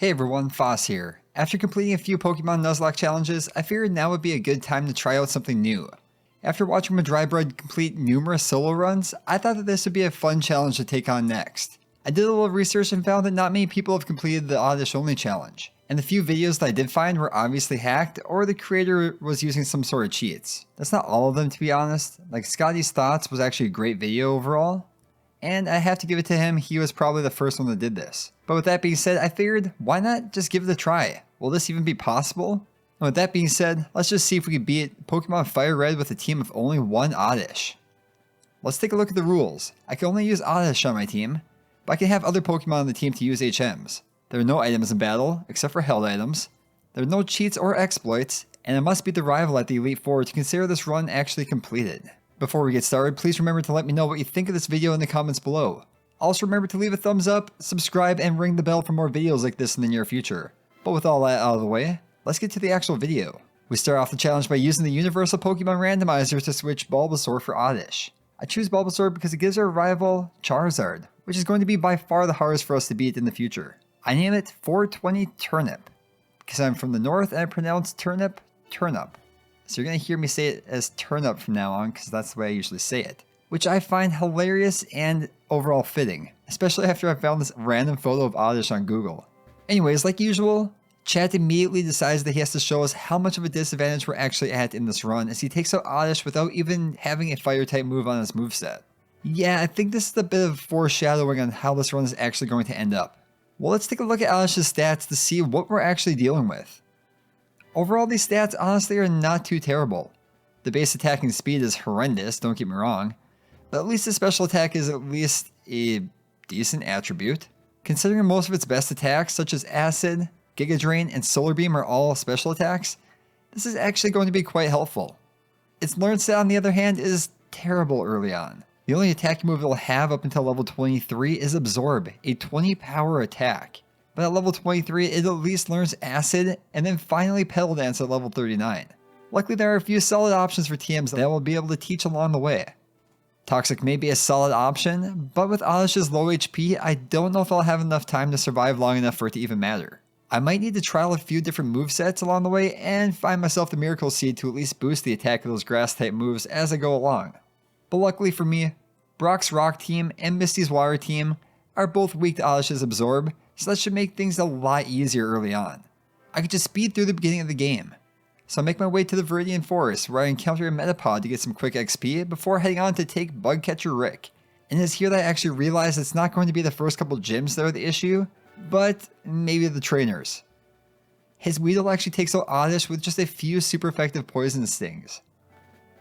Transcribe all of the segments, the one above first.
Hey everyone, Foss here. After completing a few Pokemon Nuzlocke challenges, I figured now would be a good time to try out something new. After watching my Drybread complete numerous solo runs, I thought that this would be a fun challenge to take on next. I did a little research and found that not many people have completed the Oddish only challenge, and the few videos that I did find were obviously hacked or the creator was using some sort of cheats. That's not all of them, to be honest. Like, Scotty's Thoughts was actually a great video overall, and I have to give it to him, he was probably the first one that did this. But with that being said, I figured, why not just give it a try? Will this even be possible? And with that being said, let's just see if we can beat Pokemon Fire Red with a team of only one Oddish. Let's take a look at the rules. I can only use Oddish on my team, but I can have other Pokemon on the team to use HMs. There are no items in battle, except for held items. There are no cheats or exploits, and I must beat the rival at the Elite Four to consider this run actually completed. Before we get started, please remember to let me know what you think of this video in the comments below. Also remember to leave a thumbs up, subscribe, and ring the bell for more videos like this in the near future. But with all that out of the way, let's get to the actual video. We start off the challenge by using the Universal Pokemon Randomizer to switch Bulbasaur for Oddish. I choose Bulbasaur because it gives our rival Charizard, which is going to be by far the hardest for us to beat in the future. I name it 420 Turnip, because I'm from the north and I pronounce turnip, turnip. So you're going to hear me say it as turnip from now on because that's the way I usually say it, which I find hilarious and overall fitting, especially after I found this random photo of Oddish on Google. Anyways, like usual, chat immediately decides that he has to show us how much of a disadvantage we're actually at in this run as he takes out Oddish without even having a fire type move on his moveset. Yeah, I think this is a bit of foreshadowing on how this run is actually going to end up. Well, let's take a look at Oddish's stats to see what we're actually dealing with. Overall, these stats honestly are not too terrible. The base attacking speed is horrendous, don't get me wrong, but at least the special attack is at least a decent attribute. Considering most of its best attacks, such as Acid, Giga Drain, and Solar Beam are all special attacks, this is actually going to be quite helpful. Its learn stat, on the other hand, is terrible early on. The only attack move it'll have up until level 23 is Absorb, a 20 power attack. But at level 23, it at least learns Acid, and then finally Petal Dance at level 39. Luckily, there are a few solid options for TMs that will be able to teach along the way. Toxic may be a solid option, but with Oddish's low HP, I don't know if I'll have enough time to survive long enough for it to even matter. I might need to trial a few different movesets along the way and find myself the Miracle Seed to at least boost the attack of those grass type moves as I go along. But luckily for me, Brock's Rock team and Misty's Water team are both weak to Oddish's Absorb, so that should make things a lot easier early on. I could just speed through the beginning of the game. So I make my way to the Viridian Forest where I encounter a Metapod to get some quick XP before heading on to take Bugcatcher Rick. And it's here that I actually realize it's not going to be the first couple gyms that are the issue, but maybe the trainers. His Weedle actually takes out Oddish with just a few super effective poison stings.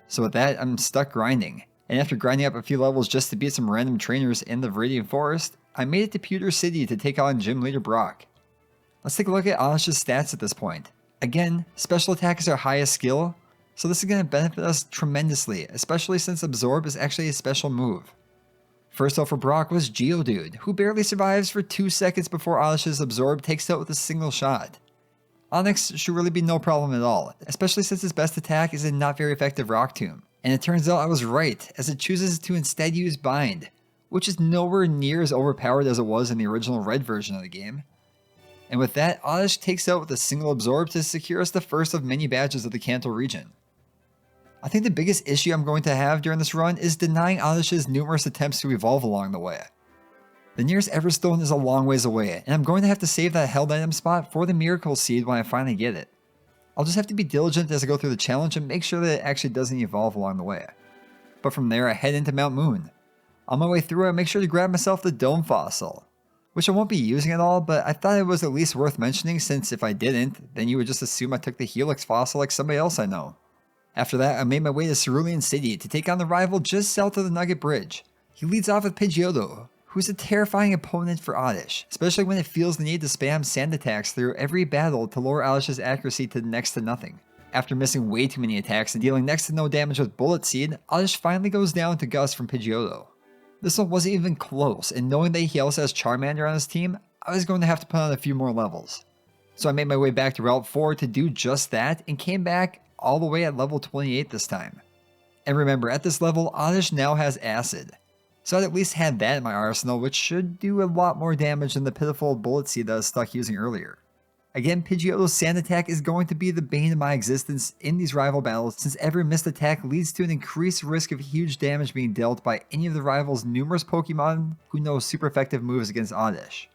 So with that, I'm stuck grinding. And after grinding up a few levels just to beat some random trainers in the Viridian Forest, I made it to Pewter City to take on Gym Leader Brock. Let's take a look at Oddish's stats at this point. Again, special attack is our highest skill, so this is going to benefit us tremendously, especially since Absorb is actually a special move. First off for Brock was Geodude, who barely survives for 2 seconds before Oddish's Absorb takes it out with a single shot. Onix should really be no problem at all, especially since his best attack is a not very effective Rock Tomb. And it turns out I was right, as it chooses to instead use Bind, which is nowhere near as overpowered as it was in the original Red version of the game. And with that, Oddish takes out with a single Absorb to secure us the first of many badges of the Kanto region. I think the biggest issue I'm going to have during this run is denying Oddish's numerous attempts to evolve along the way. The nearest Everstone is a long ways away, and I'm going to have to save that held item spot for the Miracle Seed when I finally get it. I'll just have to be diligent as I go through the challenge and make sure that it actually doesn't evolve along the way. But from there I head into Mount Moon. On my way through I make sure to grab myself the Dome Fossil, which I won't be using at all, but I thought it was at least worth mentioning since if I didn't, then you would just assume I took the Helix Fossil like somebody else I know. After that I made my way to Cerulean City to take on the rival just south of the Nugget Bridge. He leads off with Pidgeotto, who's a terrifying opponent for Oddish, especially when it feels the need to spam sand attacks through every battle to lower Oddish's accuracy to next to nothing. After missing way too many attacks and dealing next to no damage with Bullet Seed, Oddish finally goes down to Gust from Pidgeotto. This one wasn't even close, and knowing that he also has Charmander on his team, I was going to have to put on a few more levels. So I made my way back to Route 4 to do just that, and came back all the way at level 28 this time. And remember, at this level, Oddish now has Acid. So I'd at least had that in my arsenal, which should do a lot more damage than the pitiful bullet seed that I was stuck using earlier. Again, Pidgeotto's sand attack is going to be the bane of my existence in these rival battles, since every missed attack leads to an increased risk of huge damage being dealt by any of the rivals' numerous Pokemon who know super effective moves against Oddish.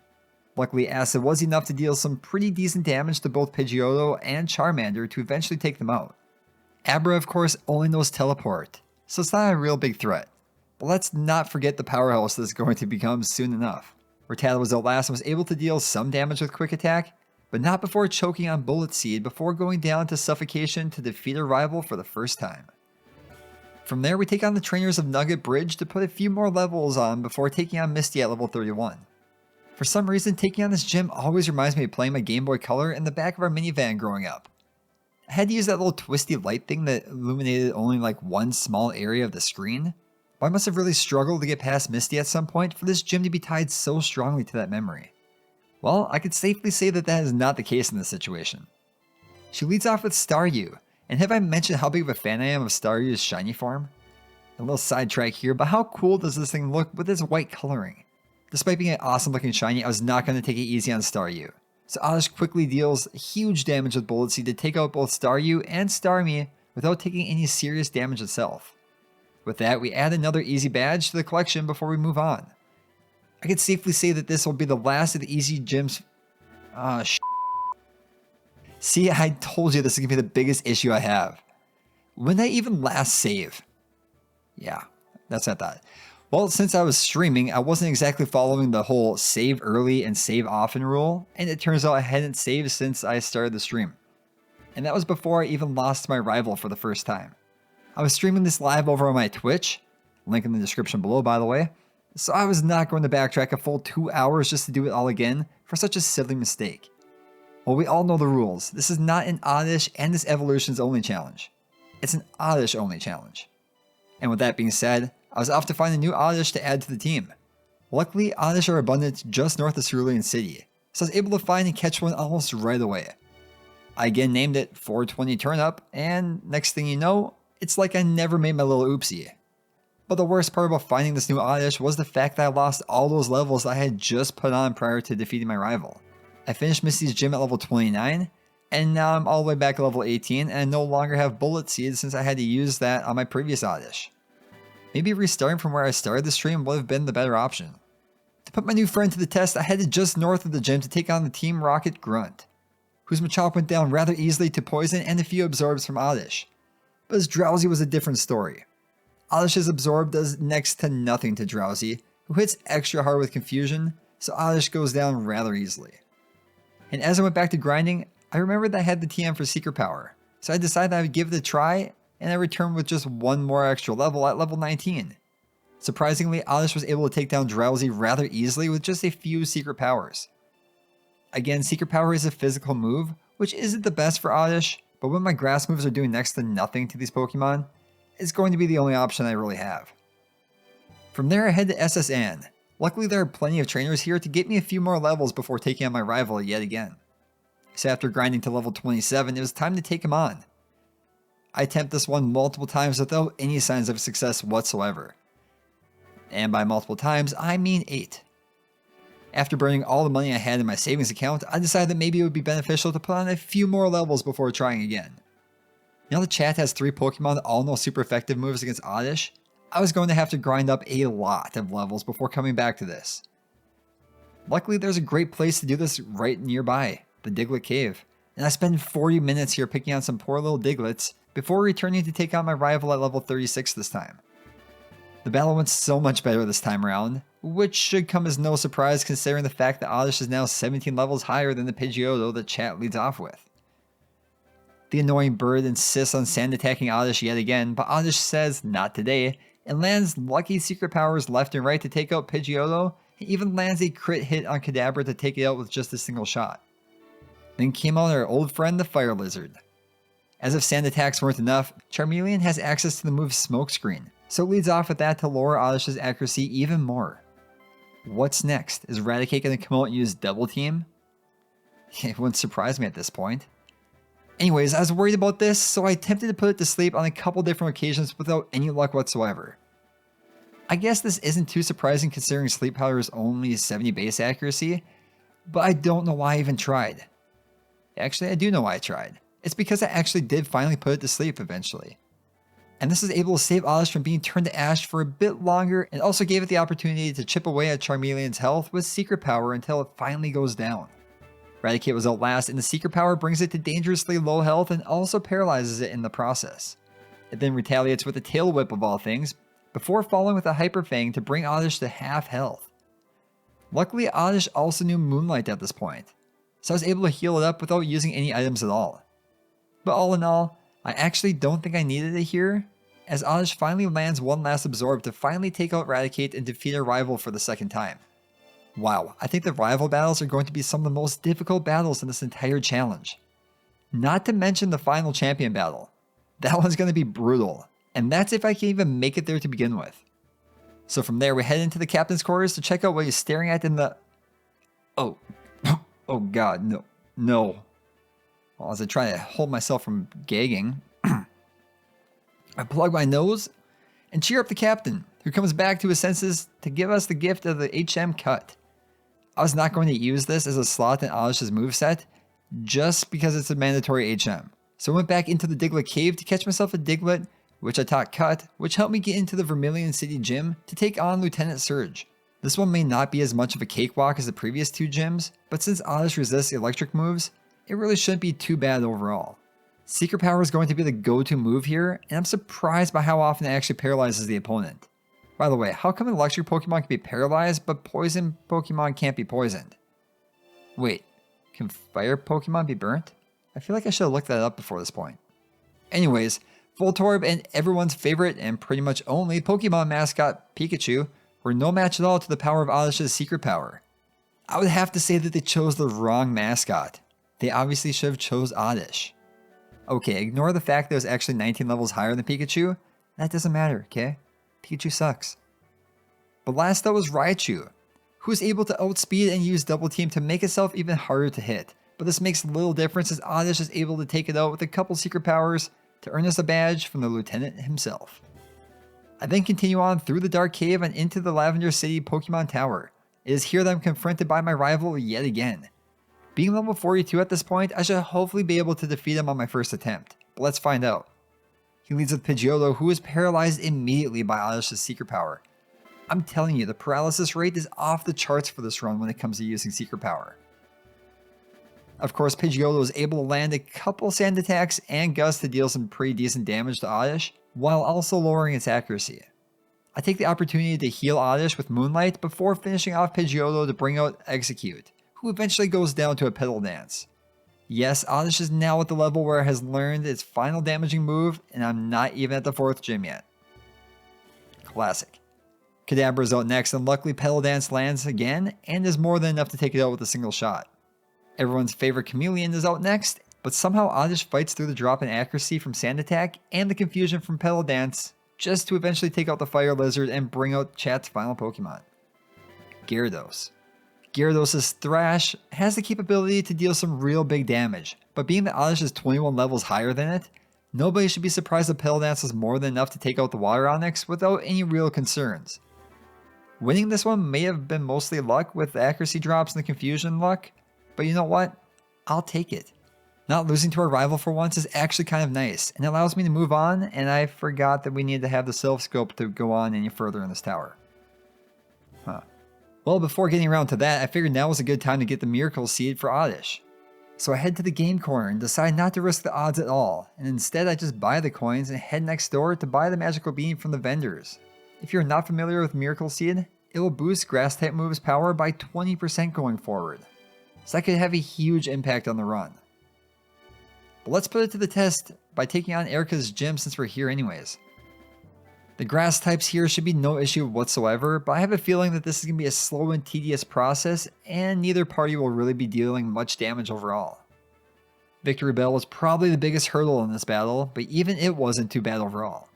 Luckily, Acid was enough to deal some pretty decent damage to both Pidgeotto and Charmander to eventually take them out. Abra, of course, only knows Teleport, so it's not a real big threat. But let's not forget the powerhouse that's going to become soon enough. Rattata was out last and was able to deal some damage with Quick Attack, but not before choking on Bullet Seed before going down to Suffocation to defeat a rival for the first time. From there, we take on the trainers of Nugget Bridge to put a few more levels on before taking on Misty at level 31. For some reason, taking on this gym always reminds me of playing my Game Boy Color in the back of our minivan growing up. I had to use that little twisty light thing that illuminated only like one small area of the screen, but I must have really struggled to get past Misty at some point for this gym to be tied so strongly to that memory. Well, I could safely say that that is not the case in this situation. She leads off with Staryu, and have I mentioned how big of a fan I am of Staryu's shiny form? A little sidetrack here, but how cool does this thing look with its white coloring? Despite being an awesome looking shiny, I was not going to take it easy on Staryu. So Oddish quickly deals huge damage with Bullet Seed to take out both Staryu and Starmie without taking any serious damage itself. With that, we add another easy badge to the collection before we move on. I can safely say that this will be the last of the easy gyms. See, I told you this is going to be the biggest issue I have. When did I even last save? Yeah, that's what I thought. Well, since I was streaming, I wasn't exactly following the whole save early and save often rule, and it turns out I hadn't saved since I started the stream. And that was before I even lost my rival for the first time. I was streaming this live over on my Twitch, link in the description below by the way, so I was not going to backtrack a full 2 hours just to do it all again for such a silly mistake. Well, we all know the rules. This is not an Oddish and this Evolutions only challenge. It's an Oddish only challenge. And with that being said, I was off to find a new Oddish to add to the team. Luckily, Oddish are abundant just north of Cerulean City, so I was able to find and catch one almost right away. I again named it 420 Turnip, and next thing you know, it's like I never made my little oopsie. But the worst part about finding this new Oddish was the fact that I lost all those levels that I had just put on prior to defeating my rival. I finished Misty's gym at level 29, and now I'm all the way back at level 18 and I no longer have Bullet Seed since I had to use that on my previous Oddish. Maybe restarting from where I started the stream would have been the better option. To put my new friend to the test, I headed just north of the gym to take on the Team Rocket Grunt, whose Machop went down rather easily to poison and a few absorbs from Oddish. But his Drowsy was a different story. Oddish's Absorb does next to nothing to Drowsy, who hits extra hard with Confusion, so Oddish goes down rather easily. And as I went back to grinding, I remembered that I had the TM for Secret Power, so I decided I would give it a try, and I returned with just one more extra level at level 19. Surprisingly, Oddish was able to take down Drowsy rather easily with just a few Secret Powers. Again, Secret Power is a physical move, which isn't the best for Oddish, but when my grass moves are doing next to nothing to these Pokemon, it's going to be the only option I really have. From there I head to SSN. Luckily there are plenty of trainers here to get me a few more levels before taking on my rival yet again. So after grinding to level 27, it was time to take him on. I attempt this one multiple times without any signs of success whatsoever. And by multiple times, I mean 8. After burning all the money I had in my savings account, I decided that maybe it would be beneficial to put on a few more levels before trying again. Now the chat has 3 Pokemon that all know super effective moves against Oddish, I was going to have to grind up a lot of levels before coming back to this. Luckily there's a great place to do this right nearby, the Diglett Cave, and I spend 40 minutes here picking on some poor little Diglets before returning to take on my rival at level 36 this time. The battle went so much better this time around, which should come as no surprise considering the fact that Oddish is now 17 levels higher than the Pidgeotto that chat leads off with. The annoying bird insists on sand attacking Oddish yet again, but Oddish says not today, and lands lucky secret powers left and right to take out Pidgeotto, and even lands a crit hit on Kadabra to take it out with just a single shot. Then came out our old friend the Fire Lizard. As if sand attacks weren't enough, Charmeleon has access to the move Smokescreen, so it leads off with that to lower Oddish's accuracy even more. What's next? Is Raticate going to come out and use Double Team? It wouldn't surprise me at this point. Anyways, I was worried about this, so I attempted to put it to sleep on a couple different occasions without any luck whatsoever. I guess this isn't too surprising considering Sleep Powder is only 70 base accuracy, but I don't know why I even tried. Actually, I do know why I tried. It's because I actually did finally put it to sleep eventually. And this is able to save Oddish from being turned to ash for a bit longer and also gave it the opportunity to chip away at Charmeleon's health with Secret Power until it finally goes down. Raticate was out last and the Secret Power brings it to dangerously low health and also paralyzes it in the process. It then retaliates with a Tail Whip of all things, before falling with a Hyper Fang to bring Oddish to half health. Luckily, Oddish also knew Moonlight at this point, so I was able to heal it up without using any items at all. But all in all, I actually don't think I needed it here, as Oddish finally lands one last Absorb to finally take out Raticate and defeat a rival for the second time. Wow, I think the rival battles are going to be some of the most difficult battles in this entire challenge. Not to mention the final champion battle. That one's going to be brutal, and that's if I can even make it there to begin with. So from there we head into the captain's quarters to check out what he's staring at in the... Oh, oh god, no. Well, as I try to hold myself from gagging, I plug my nose and cheer up the captain, who comes back to his senses to give us the gift of the HM cut. I was not going to use this as a slot in Oddish's moveset, just because it's a mandatory HM. So I went back into the Diglett cave to catch myself a Diglett, which I taught cut, which helped me get into the Vermilion City gym to take on Lieutenant Surge. This one may not be as much of a cakewalk as the previous two gyms, but since Oddish resists electric moves, it really shouldn't be too bad overall. Secret Power is going to be the go-to move here, and I'm surprised by how often it actually paralyzes the opponent. By the way, how come electric Pokemon can be paralyzed, but poison Pokemon can't be poisoned? Wait, can fire Pokemon be burnt? I feel like I should have looked that up before this point. Anyways, Voltorb and everyone's favorite and pretty much only Pokemon mascot, Pikachu, were no match at all to the power of Oddish's Secret Power. I would have to say that they chose the wrong mascot. They obviously should have chose Oddish. Okay, ignore the fact that it was actually 19 levels higher than Pikachu. That doesn't matter, okay? Pikachu sucks. But last up was Raichu, who was able to outspeed and use Double Team to make itself even harder to hit. But this makes little difference as Oddish is able to take it out with a couple secret powers to earn us a badge from the Lieutenant himself. I then continue on through the Dark Cave and into the Lavender City Pokemon Tower. It is here that I'm confronted by my rival yet again. Being level 42 at this point, I should hopefully be able to defeat him on my first attempt, but let's find out. He leads with Pidgeotto, who is paralyzed immediately by Oddish's Secret Power. I'm telling you, the paralysis rate is off the charts for this run when it comes to using Secret Power. Of course, Pidgeotto is able to land a couple sand attacks and Gust to deal some pretty decent damage to Oddish, while also lowering its accuracy. I take the opportunity to heal Oddish with Moonlight before finishing off Pidgeotto to bring out Execute, who eventually goes down to a Petal Dance. Yes, Oddish is now at the level where it has learned its final damaging move, and I'm not even at the 4th gym yet. Classic. Kadabra is out next, and luckily Petal Dance lands again, and is more than enough to take it out with a single shot. Everyone's favorite Chameleon is out next, but somehow Oddish fights through the drop in accuracy from Sand Attack and the confusion from Petal Dance, just to eventually take out the Fire Lizard and bring out chat's final Pokemon. Gyarados. Gyarados' Thrash has the capability to deal some real big damage, but being that Oddish is 21 levels higher than it, nobody should be surprised that Petal Dance was more than enough to take out the Water Onix without any real concerns. Winning this one may have been mostly luck with the accuracy drops and the confusion luck, but you know what? I'll take it. Not losing to our rival for once is actually kind of nice, and allows me to move on, and I forgot that we need to have the Self Scope to go on any further in this tower. Well, before getting around to that, I figured now was a good time to get the Miracle Seed for Oddish. So I head to the game corner and decide not to risk the odds at all, and instead I just buy the coins and head next door to buy the Magical Bean from the vendors. If you're not familiar with Miracle Seed, it will boost Grass type moves power by 20% going forward. So that could have a huge impact on the run. But let's put it to the test by taking on Erica's gym since we're here anyways. The grass types here should be no issue whatsoever, but I have a feeling that this is going to be a slow and tedious process, and neither party will really be dealing much damage overall. Victory Bell was probably the biggest hurdle in this battle, but even it wasn't too bad overall.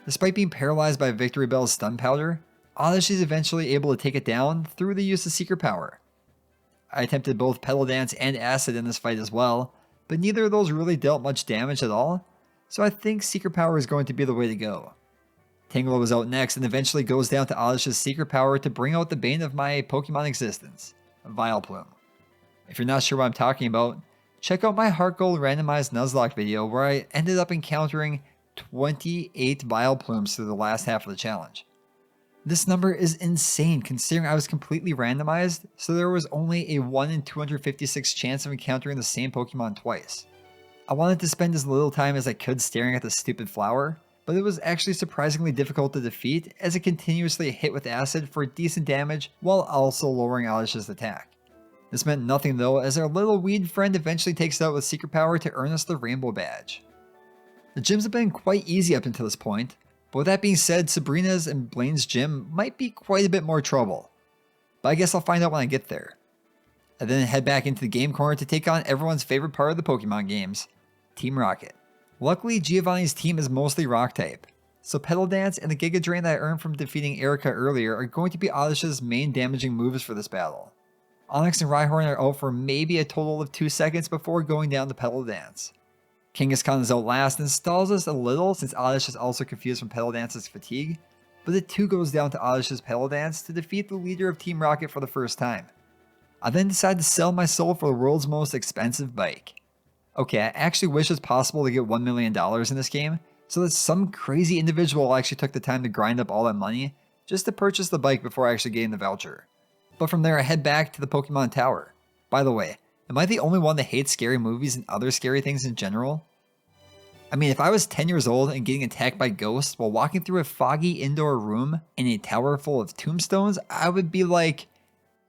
Despite being paralyzed by Victory Bell's Stun Powder, Oddish is eventually able to take it down through the use of Secret Power. I attempted both Petal Dance and Acid in this fight as well, but neither of those really dealt much damage at all, so I think Secret Power is going to be the way to go. Tangela was out next and eventually goes down to Oddish's secret power to bring out the bane of my Pokemon existence, Vileplume. If you're not sure what I'm talking about, check out my Heart Gold randomized Nuzlocke video where I ended up encountering 28 Vileplumes through the last half of the challenge. This number is insane considering I was completely randomized, so there was only a 1 in 256 chance of encountering the same Pokemon twice. I wanted to spend as little time as I could staring at the stupid flower, but it was actually surprisingly difficult to defeat as it continuously hit with acid for decent damage while also lowering Oddish's attack. This meant nothing though, as our little weed friend eventually takes it out with secret power to earn us the Rainbow Badge. The gyms have been quite easy up until this point, but with that being said, Sabrina's and Blaine's gym might be quite a bit more trouble. But I guess I'll find out when I get there. I then head back into the game corner to take on everyone's favorite part of the Pokemon games, Team Rocket. Luckily, Giovanni's team is mostly Rock type, so Petal Dance and the Giga Drain that I earned from defeating Erica earlier are going to be Oddish's main damaging moves for this battle. Onix and Rhyhorn are out for maybe a total of 2 seconds before going down to Petal Dance. Kangaskhan is out last and stalls us a little since Oddish is also confused from Petal Dance's fatigue, but it too goes down to Oddish's Petal Dance to defeat the leader of Team Rocket for the first time. I then decide to sell my soul for the world's most expensive bike. Okay, I actually wish it's possible to get $1 million in this game, so that some crazy individual actually took the time to grind up all that money just to purchase the bike before actually getting the voucher. But from there I head back to the Pokemon Tower. By the way, am I the only one that hates scary movies and other scary things in general? I mean, if I was 10 years old and getting attacked by ghosts while walking through a foggy indoor room in a tower full of tombstones, I would be like,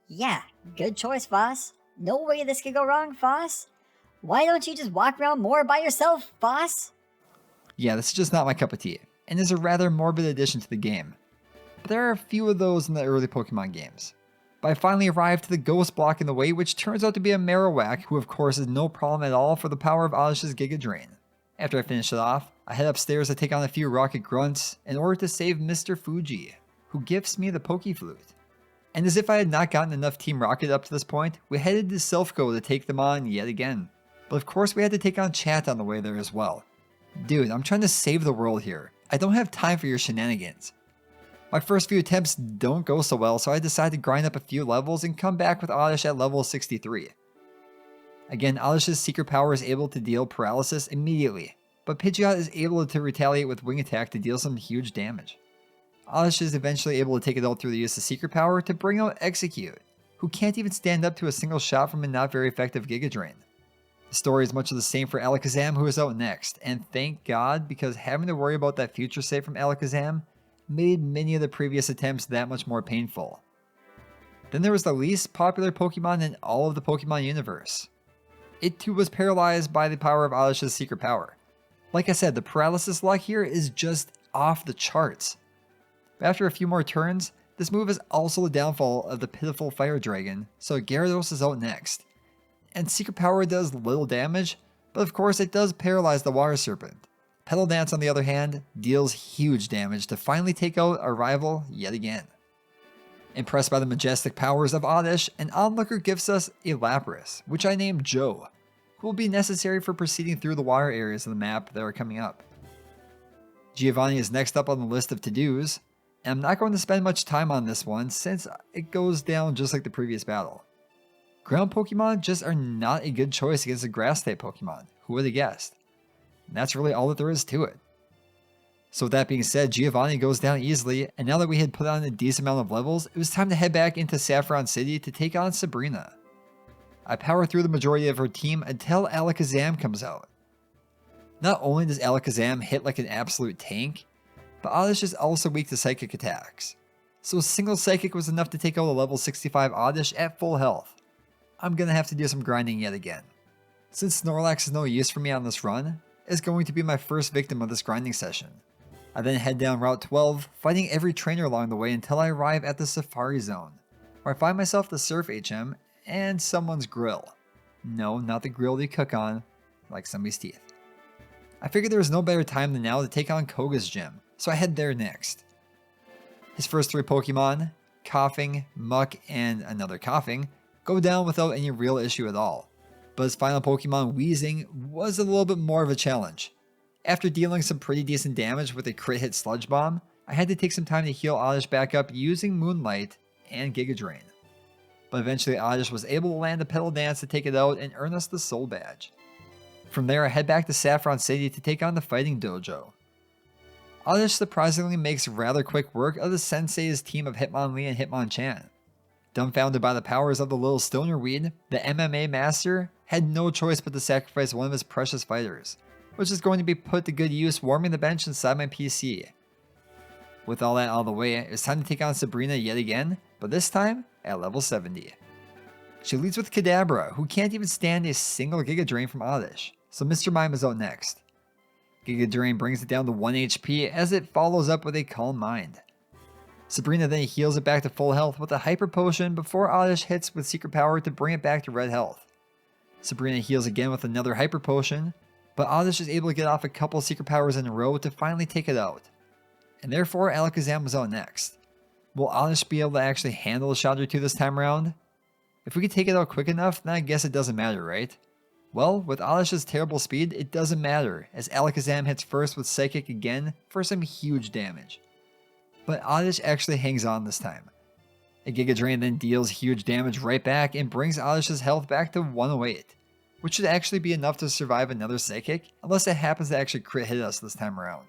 Yeah, good choice, Foss. No way this could go wrong, Foss. Why don't you just walk around more by yourself, Foss? yeah, this is just not my cup of tea, and is a rather morbid addition to the game. But there are a few of those in the early Pokemon games. But I finally arrived to the ghost blocking the way, which turns out to be a Marowak, who of course is no problem at all for the power of Oddish's Giga Drain. After I finish it off, I head upstairs to take on a few Rocket Grunts in order to save Mr. Fuji, who gifts me the Pokeflute. And as if I had not gotten enough Team Rocket up to this point, we headed to Silphco to take them on yet again. But of course we had to take on Chat on the way there as well. Dude, I'm trying to save the world here. I don't have time for your shenanigans. My first few attempts don't go so well, so I decide to grind up a few levels and come back with Oddish at level 63. Again, Oddish's secret power is able to deal paralysis immediately, but Pidgeotto is able to retaliate with Wing Attack to deal some huge damage. Oddish is eventually able to take it out through the use of secret power to bring out Execute, who can't even stand up to a single shot from a not very effective Giga Drain. The story is much of the same for Alakazam, who is out next, and thank God, because having to worry about that future save from Alakazam made many of the previous attempts that much more painful. Then there was the least popular Pokemon in all of the Pokemon universe. It too was paralyzed by the power of Oddish's secret power. Like I said, the paralysis luck here is just off the charts. But after a few more turns, this move is also the downfall of the pitiful Fire Dragon, so Gyarados is out next. And secret power does little damage, but of course it does paralyze the Water Serpent. Petal Dance on the other hand deals huge damage to finally take out our rival yet again. Impressed by the majestic powers of Oddish, an onlooker gifts us a Lapras, which I named Joe, who will be necessary for proceeding through the water areas of the map that are coming up. Giovanni is next up on the list of to-dos, and I'm not going to spend much time on this one since it goes down just like the previous battle. Ground Pokemon just are not a good choice against a Grass-type Pokemon, who would have guessed? And that's really all that there is to it. So with that being said, Giovanni goes down easily, and now that we had put on a decent amount of levels, it was time to head back into Saffron City to take on Sabrina. I power through the majority of her team until Alakazam comes out. Not only does Alakazam hit like an absolute tank, but Oddish is also weak to psychic attacks. So a single psychic was enough to take out a level 65 Oddish at full health. I'm gonna have to do some grinding yet again. Since Snorlax is no use for me on this run, it's going to be my first victim of this grinding session. I then head down Route 12, fighting every trainer along the way until I arrive at the Safari Zone, where I find myself the Surf HM and someone's grill. No, not the grill you cook on, like somebody's teeth. I figured there was no better time than now to take on Koga's gym, so I head there next. His first 3 Pokemon, Coughing, Muck, and another Coughing, go down without any real issue at all, but his final Pokemon, Wheezing, was a little bit more of a challenge. After dealing some pretty decent damage with a crit hit Sludge Bomb, I had to take some time to heal Oddish back up using Moonlight and Giga Drain. But eventually Oddish was able to land the Petal Dance to take it out and earn us the Soul Badge. From there I head back to Saffron City to take on the Fighting Dojo. Oddish surprisingly makes rather quick work of the Sensei's team of Hitmonlee and Hitmonchan. Dumbfounded by the powers of the little stoner weed, the MMA master had no choice but to sacrifice one of his precious fighters, which is going to be put to good use warming the bench inside my PC. With all that out of the way, it's time to take on Sabrina yet again, but this time at level 70. She leads with Kadabra, who can't even stand a single Giga Drain from Oddish, so Mr. Mime is out next. Giga Drain brings it down to 1 HP as it follows up with a Calm Mind. Sabrina then heals it back to full health with a Hyper Potion before Oddish hits with Secret Power to bring it back to red health. Sabrina heals again with another Hyper Potion, but Oddish is able to get off a couple Secret Powers in a row to finally take it out. And therefore Alakazam was out next. Will Oddish be able to actually handle a shot or two this time around? If we could take it out quick enough, then I guess it doesn't matter, right? Well, with Oddish's terrible speed, it doesn't matter, as Alakazam hits first with Psychic again for some huge damage. But Oddish actually hangs on this time. A Giga Drain then deals huge damage right back and brings Oddish's health back to 108, which should actually be enough to survive another Psychic, unless it happens to actually crit hit us this time around.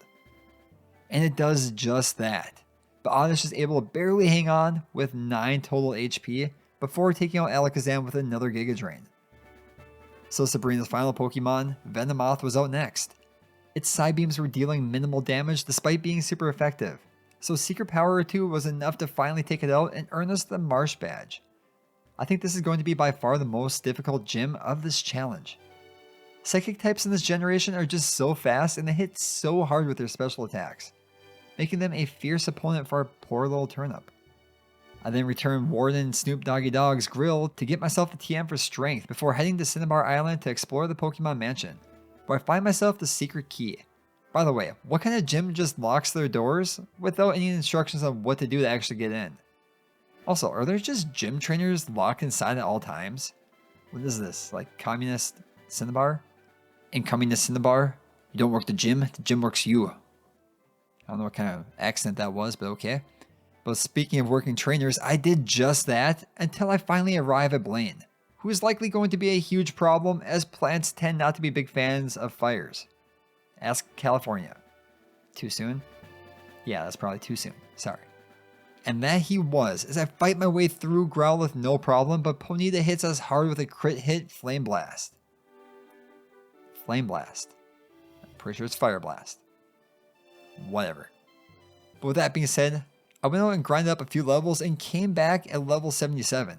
And it does just that, but Oddish is able to barely hang on with 9 total HP before taking out Alakazam with another Giga Drain. So Sabrina's final Pokemon, Venomoth, was out next. Its Psybeams were dealing minimal damage despite being super effective, so Secret Power or 2 was enough to finally take it out and earn us the Marsh Badge. I think this is going to be by far the most difficult gym of this challenge. Psychic types in this generation are just so fast and they hit so hard with their special attacks, making them a fierce opponent for our poor little turnip. I then return Warden Snoop Doggy Dog's grill to get myself the TM for strength before heading to Cinnabar Island to explore the Pokemon Mansion, where I find myself the secret key. By the way, what kind of gym just locks their doors without any instructions on what to do to actually get in? Also, are there just gym trainers locked inside at all times? What is this, like communist Cinnabar? In communist Cinnabar, you don't work the gym works you. I don't know what kind of accent that was, but okay. But speaking of working trainers, I did just that until I finally arrive at Blaine, who is likely going to be a huge problem as plants tend not to be big fans of fires. Ask California. Too soon? Yeah, that's probably too soon. Sorry. And that he was, as I fight my way through Growlithe no problem, but Ponyta hits us hard with a crit hit Flame Blast. Flame Blast. I'm pretty sure it's Fire Blast. Whatever. But with that being said, I went out and grinded up a few levels and came back at level 77.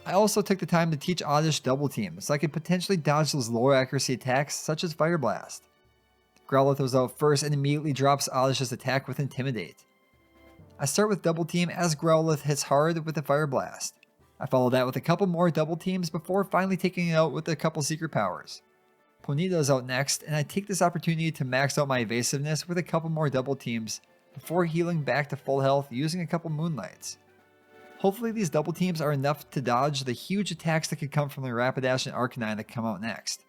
I also took the time to teach Oddish Double Team so I could potentially dodge those lower accuracy attacks such as Fire Blast. Growlithe was out first and immediately drops Oddish's attack with Intimidate. I start with Double Team as Growlithe hits hard with the Fire Blast. I follow that with a couple more Double Teams before finally taking it out with a couple Secret Powers. Ponyta is out next and I take this opportunity to max out my evasiveness with a couple more Double Teams before healing back to full health using a couple Moonlights. Hopefully these double teams are enough to dodge the huge attacks that could come from the Rapidash and Arcanine that come out next.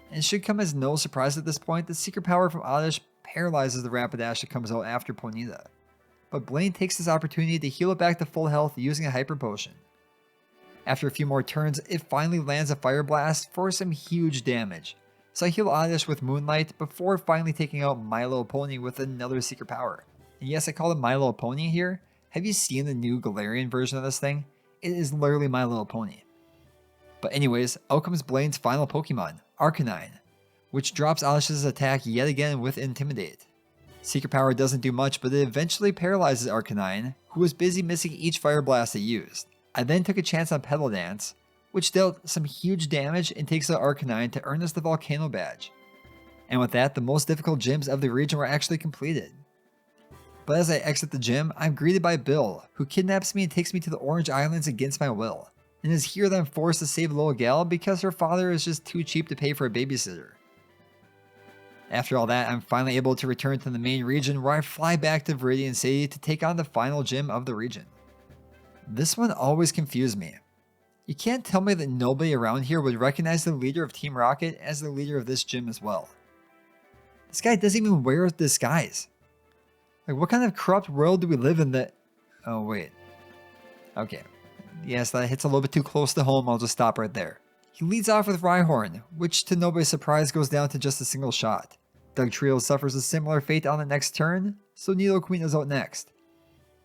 And it should come as no surprise at this point that Secret Power from Oddish paralyzes the Rapidash that comes out after Ponyta. But Blaine takes this opportunity to heal it back to full health using a Hyper Potion. After a few more turns, it finally lands a Fire Blast for some huge damage. So I heal Oddish with Moonlight before finally taking out Milo Pony with another Secret Power. And yes, I call it My Little Pony here. Have you seen the new Galarian version of this thing? It is literally My Little Pony. But anyways, out comes Blaine's final Pokemon, Arcanine, which drops Oddish's attack yet again with Intimidate. Secret Power doesn't do much, but it eventually paralyzes Arcanine, who was busy missing each Fire Blast it used. I then took a chance on Petal Dance, which dealt some huge damage and takes out Arcanine to earn us the Volcano Badge. And with that, the most difficult gyms of the region were actually completed. But as I exit the gym, I'm greeted by Bill, who kidnaps me and takes me to the Orange Islands against my will, and is here that I'm forced to save little gal because her father is just too cheap to pay for a babysitter. After all that, I'm finally able to return to the main region where I fly back to Viridian City to take on the final gym of the region. This one always confused me. You can't tell me that nobody around here would recognize the leader of Team Rocket as the leader of this gym as well. This guy doesn't even wear a disguise. Like, what kind of corrupt world do we live in that... Oh, wait. Okay. Yes, that hits a little bit too close to home. I'll just stop right there. He leads off with Rhyhorn, which to nobody's surprise goes down to just a single shot. Dugtrio suffers a similar fate on the next turn, so Nidoqueen is out next.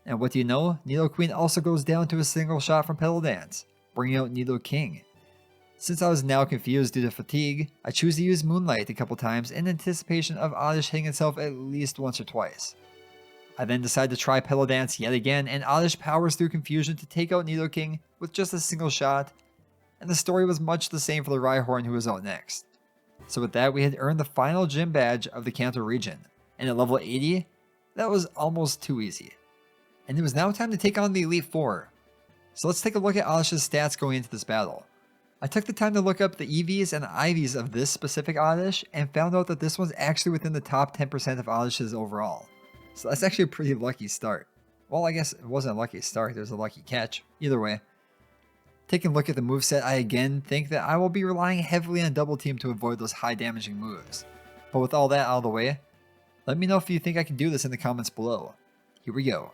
And what do you know? Nidoqueen also goes down to a single shot from Petal Dance, bringing out Nidoking. Since I was now confused due to fatigue, I choose to use Moonlight a couple times in anticipation of Oddish hitting itself at least once or twice. I then decide to try Petal Dance yet again, and Oddish powers through confusion to take out Nidoking with just a single shot, and the story was much the same for the Rhyhorn who was out next. So with that, we had earned the final gym badge of the Kanto region, and at level 80, that was almost too easy. And it was now time to take on the Elite Four. So let's take a look at Oddish's stats going into this battle. I took the time to look up the EVs and IVs of this specific Oddish, and found out that this one's actually within the top 10% of Oddish's overall. So that's actually a pretty lucky start. Well, I guess it wasn't a lucky start, there's a lucky catch. Either way. Taking a look at the moveset, I again think that I will be relying heavily on Double Team to avoid those high damaging moves. But with all that out of the way, let me know if you think I can do this in the comments below. Here we go.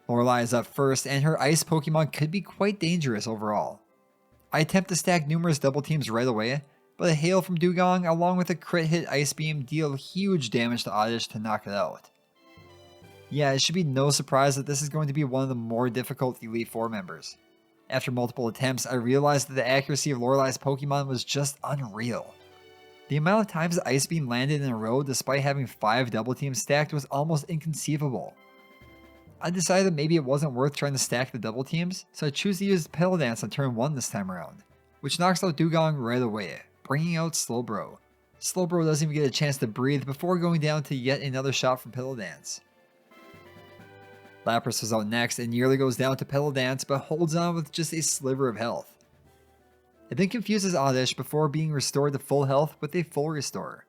Lorelei is up first, and her ice Pokemon could be quite dangerous overall. I attempt to stack numerous double teams right away, but a hail from Dugong along with a crit hit Ice Beam deal huge damage to Oddish to knock it out. Yeah, it should be no surprise that this is going to be one of the more difficult Elite Four members. After multiple attempts, I realized that the accuracy of Lorelei's Pokemon was just unreal. The amount of times the Ice Beam landed in a row despite having 5 double teams stacked was almost inconceivable. I decided that maybe it wasn't worth trying to stack the double teams, so I choose to use Petal Dance on turn 1 this time around, which knocks out Dugong right away, bringing out Slowbro. Slowbro doesn't even get a chance to breathe before going down to yet another shot from Petal Dance. Lapras was out next and nearly goes down to Petal Dance, but holds on with just a sliver of health. It then confuses Oddish before being restored to full health with a full restore.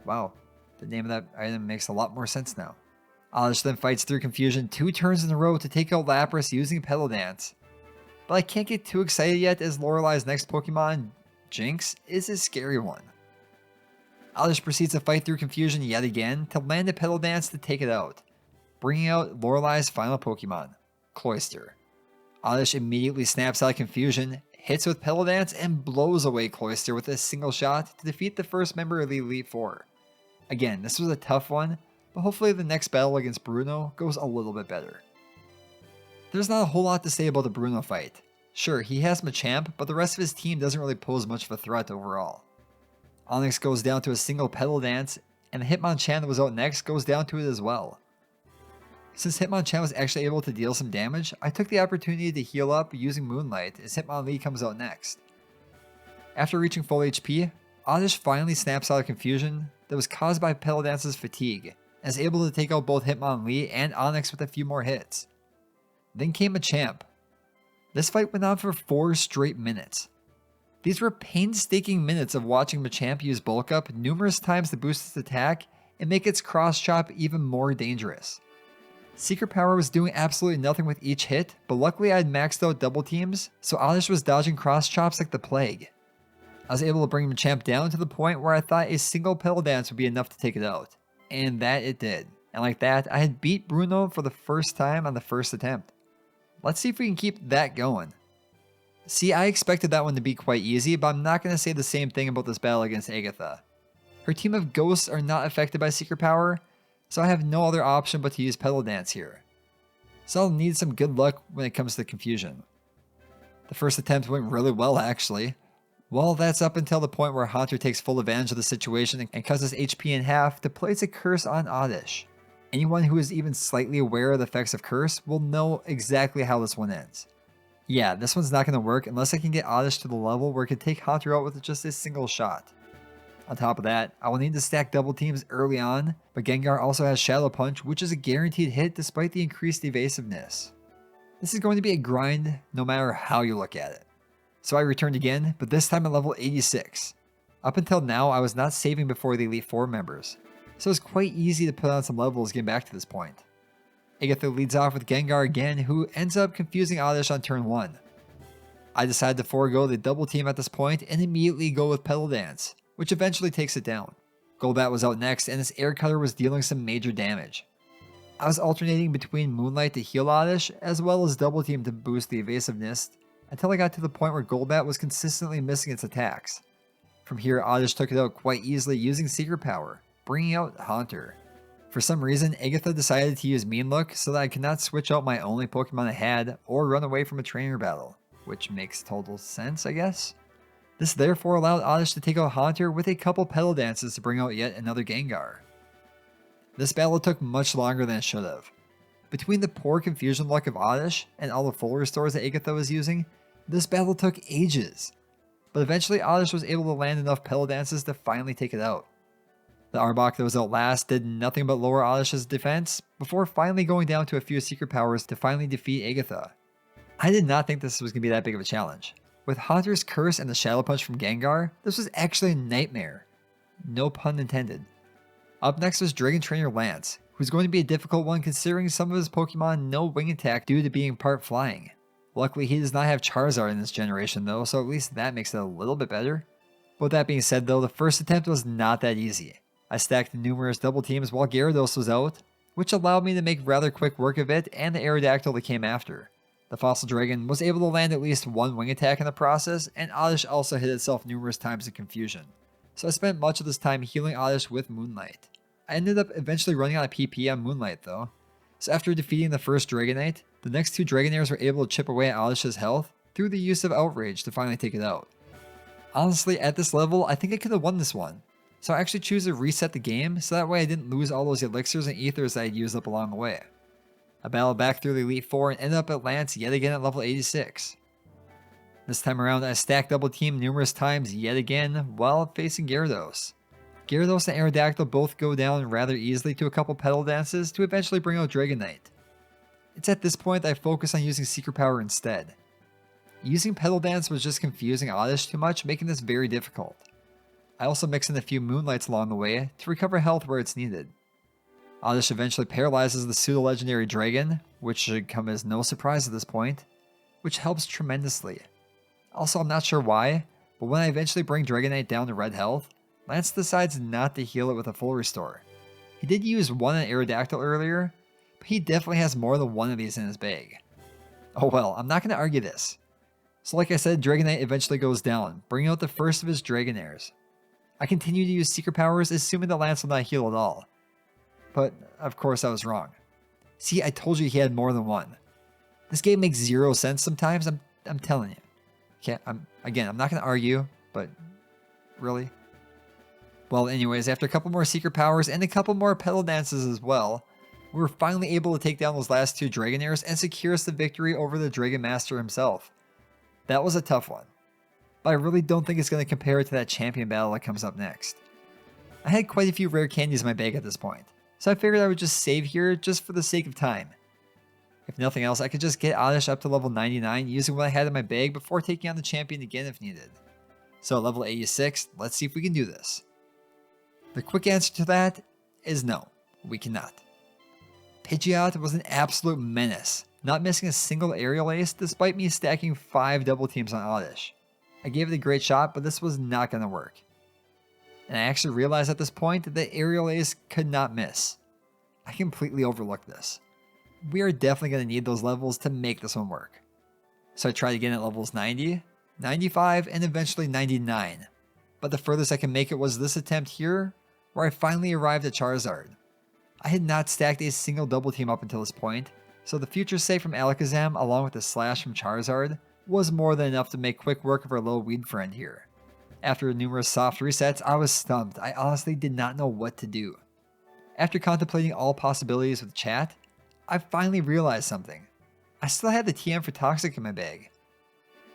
Wow, the name of that item makes a lot more sense now. Oddish then fights through confusion 2 turns in a row to take out Lapras using Petal Dance. But I can't get too excited yet as Lorelei's next Pokemon, Jinx, is a scary one. Oddish proceeds to fight through confusion yet again to land a Petal Dance to take it out, bringing out Lorelei's final Pokemon, Cloyster. Oddish immediately snaps out of confusion, hits with Petal Dance, and blows away Cloyster with a single shot to defeat the first member of the Elite Four. Again, this was a tough one, but hopefully the next battle against Bruno goes a little bit better. There's not a whole lot to say about the Bruno fight. Sure, he has Machamp, but the rest of his team doesn't really pose much of a threat overall. Onix goes down to a single Petal Dance, and the Hitmonchan that was out next goes down to it as well. Since Hitmonchan was actually able to deal some damage, I took the opportunity to heal up using Moonlight as Hitmonlee comes out next. After reaching full HP, Oddish finally snaps out of confusion that was caused by Petal Dance's fatigue, and is able to take out both Hitmonlee and Onix with a few more hits. Then came Machamp. This fight went on for 4 straight minutes. These were painstaking minutes of watching Machamp use Bulk Up numerous times to boost its attack and make its Cross Chop even more dangerous. Secret Power was doing absolutely nothing with each hit, but luckily I had maxed out double teams, so Oddish was dodging Cross Chops like the plague. I was able to bring Machamp down to the point where I thought a single Petal Dance would be enough to take it out. And that it did. And like that, I had beat Bruno for the first time on the first attempt. Let's see if we can keep that going. See, I expected that one to be quite easy, but I'm not going to say the same thing about this battle against Agatha. Her team of ghosts are not affected by Secret Power, so I have no other option but to use Petal Dance here. So I'll need some good luck when it comes to confusion. The first attempt went really well actually. Well, that's up until the point where Haunter takes full advantage of the situation and cuts his HP in half to place a curse on Oddish. Anyone who is even slightly aware of the effects of curse will know exactly how this one ends. Yeah, this one's not going to work unless I can get Oddish to the level where it can take Haunter out with just a single shot. On top of that, I will need to stack double teams early on, but Gengar also has Shadow Punch, which is a guaranteed hit despite the increased evasiveness. This is going to be a grind no matter how you look at it. So I returned again, but this time at level 86. Up until now, I was not saving before the Elite Four members, so it's quite easy to put on some levels getting back to this point. Agatha leads off with Gengar again, who ends up confusing Oddish on turn 1. I decide to forego the double team at this point and immediately go with Petal Dance, which eventually takes it down. Golbat was out next and his Air Cutter was dealing some major damage. I was alternating between Moonlight to heal Oddish, as well as Double Team to boost the evasiveness, until I got to the point where Golbat was consistently missing its attacks. From here, Oddish took it out quite easily using Secret Power, bringing out Haunter. For some reason, Agatha decided to use Mean Look so that I could not switch out my only Pokemon I had, or run away from a trainer battle, which makes total sense, I guess. This therefore allowed Oddish to take out Haunter with a couple Petal Dances to bring out yet another Gengar. This battle took much longer than it should have. Between the poor confusion luck of Oddish and all the full restores that Agatha was using, this battle took ages. But eventually Oddish was able to land enough Petal Dances to finally take it out. The Arbok that was out last did nothing but lower Oddish's defense, before finally going down to a few Secret Powers to finally defeat Agatha. I did not think this was going to be that big of a challenge. With Haunter's Curse and the Shadow Punch from Gengar, this was actually a nightmare. No pun intended. Up next was Dragon Trainer Lance, who's going to be a difficult one considering some of his Pokemon no wing attack due to being part flying. Luckily he does not have Charizard in this generation though, so at least that makes it a little bit better. With that being said though, the first attempt was not that easy. I stacked numerous double teams while Gyarados was out, which allowed me to make rather quick work of it and the Aerodactyl that came after. The Fossil Dragon was able to land at least one wing attack in the process, and Oddish also hit itself numerous times in confusion. So I spent much of this time healing Oddish with Moonlight. I ended up eventually running out of PP on Moonlight though. So after defeating the first Dragonite, the next two Dragonairs were able to chip away at Oddish's health through the use of Outrage to finally take it out. Honestly, at this level, I think I could have won this one. So I actually choose to reset the game so that way I didn't lose all those elixirs and ethers that I had used up along the way. I battled back through the Elite Four and ended up at Lance yet again at level 86. This time around I stacked double team numerous times yet again while facing Gyarados. Gyarados and Aerodactyl both go down rather easily to a couple Petal Dances to eventually bring out Dragonite. It's at this point that I focus on using Secret Power instead. Using Petal Dance was just confusing Oddish too much, making this very difficult. I also mix in a few Moonlights along the way to recover health where it's needed. Oddish eventually paralyzes the pseudo-legendary Dragon, which should come as no surprise at this point, which helps tremendously. Also, I'm not sure why, but when I eventually bring Dragonite down to red health, Lance decides not to heal it with a full restore. He did use one on Aerodactyl earlier, but he definitely has more than one of these in his bag. Oh well, I'm not going to argue this. So like I said, Dragonite eventually goes down, bringing out the first of his Dragonairs. I continue to use Secret Powers, assuming that Lance will not heal at all. But, of course I was wrong. See, I told you he had more than one. This game makes zero sense sometimes, I'm telling you. Okay, I'm not going to argue, but really? Well, anyways, after a couple more Secret Powers and a couple more Petal Dances as well, we were finally able to take down those last two Dragonairs and secure us the victory over the Dragon Master himself. That was a tough one, but I really don't think it's going to compare to that champion battle that comes up next. I had quite a few rare candies in my bag at this point, so I figured I would just save here just for the sake of time. If nothing else, I could just get Oddish up to level 99 using what I had in my bag before taking on the champion again if needed. So at level 86, let's see if we can do this. The quick answer to that is no, we cannot. Pidgeotto was an absolute menace, not missing a single aerial ace despite me stacking 5 double teams on Oddish. I gave it a great shot, but this was not going to work. And I actually realized at this point that the aerial ace could not miss. I completely overlooked this. We are definitely going to need those levels to make this one work. So I tried again at levels 90, 95, and eventually 99. But the furthest I can make it was this attempt here, where I finally arrived at Charizard. I had not stacked a single double team up until this point, so the future save from Alakazam along with the slash from Charizard was more than enough to make quick work of our little weed friend here. After numerous soft resets, I was stumped. I honestly did not know what to do. After contemplating all possibilities with chat, I finally realized something. I still had the TM for Toxic in my bag.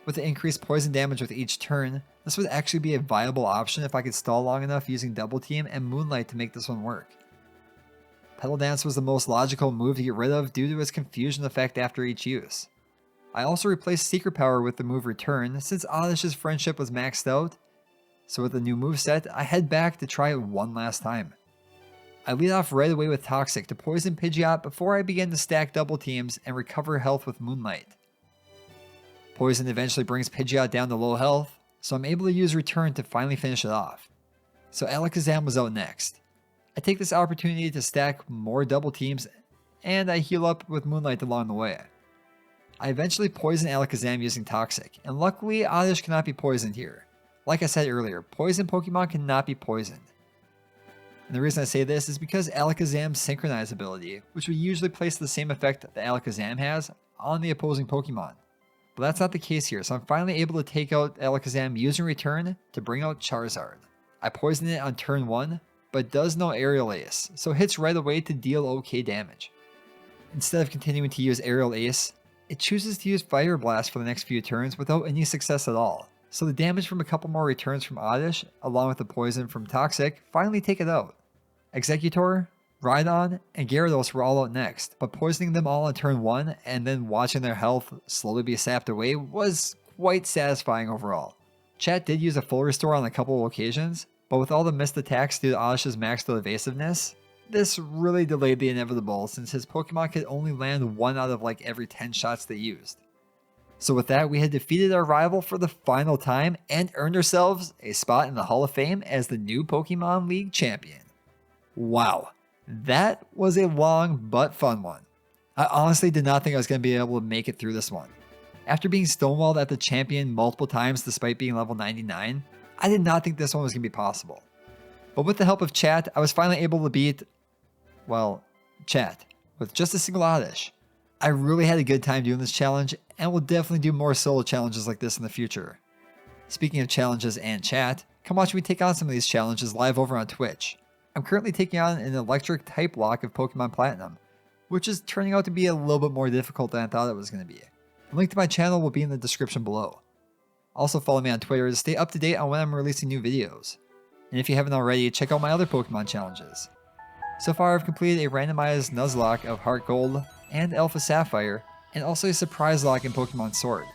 With the increased poison damage with each turn, this would actually be a viable option if I could stall long enough using Double Team and Moonlight to make this one work. Petal Dance was the most logical move to get rid of due to its confusion effect after each use. I also replaced Secret Power with the move Return since Oddish's friendship was maxed out, so with the new moveset, I head back to try it one last time. I lead off right away with Toxic to poison Pidgeot before I begin to stack double teams and recover health with Moonlight. Poison eventually brings Pidgeot down to low health, so I'm able to use Return to finally finish it off. So Alakazam was out next. I take this opportunity to stack more double teams and I heal up with Moonlight along the way. I eventually poison Alakazam using Toxic, and luckily Oddish cannot be poisoned here. Like I said earlier, poison Pokemon cannot be poisoned. And the reason I say this is because Alakazam's Synchronize ability, which would usually place the same effect that Alakazam has on the opposing Pokemon. But that's not the case here, so I'm finally able to take out Alakazam using Return to bring out Charizard. I poisoned it on turn 1, but does no Aerial Ace, so hits right away to deal okay damage. Instead of continuing to use Aerial Ace, it chooses to use Fire Blast for the next few turns without any success at all. So the damage from a couple more returns from Oddish, along with the poison from Toxic, finally take it out. Executor, Rhydon, and Gyarados were all out next, but poisoning them all on turn 1 and then watching their health slowly be sapped away was quite satisfying overall. Chat did use a full restore on a couple of occasions, but with all the missed attacks due to Oddish's maxed out evasiveness, this really delayed the inevitable since his Pokemon could only land 1 out of like every 10 shots they used. So with that, we had defeated our rival for the final time and earned ourselves a spot in the Hall of Fame as the new Pokemon League champion. Wow, that was a long but fun one. I honestly did not think I was going to be able to make it through this one. After being stonewalled at the champion multiple times despite being level 99, I did not think this one was going to be possible. But with the help of chat, I was finally able to beat, well, chat, with just a single Oddish. I really had a good time doing this challenge, and will definitely do more solo challenges like this in the future. Speaking of challenges and chat, come watch me take on some of these challenges live over on Twitch. I'm currently taking on an electric type lock of Pokemon Platinum, which is turning out to be a little bit more difficult than I thought it was going to be. A link to my channel will be in the description below. Also follow me on Twitter to stay up to date on when I'm releasing new videos. And if you haven't already, check out my other Pokemon challenges. So far I've completed a randomized Nuzlocke of Heart Gold and Alpha Sapphire, and also a surprise lock in Pokemon Sword.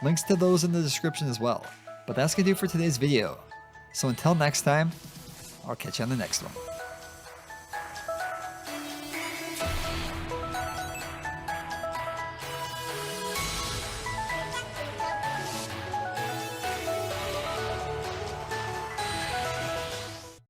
Links to those in the description as well. But that's going to do for today's video. So until next time, I'll catch you on the next one.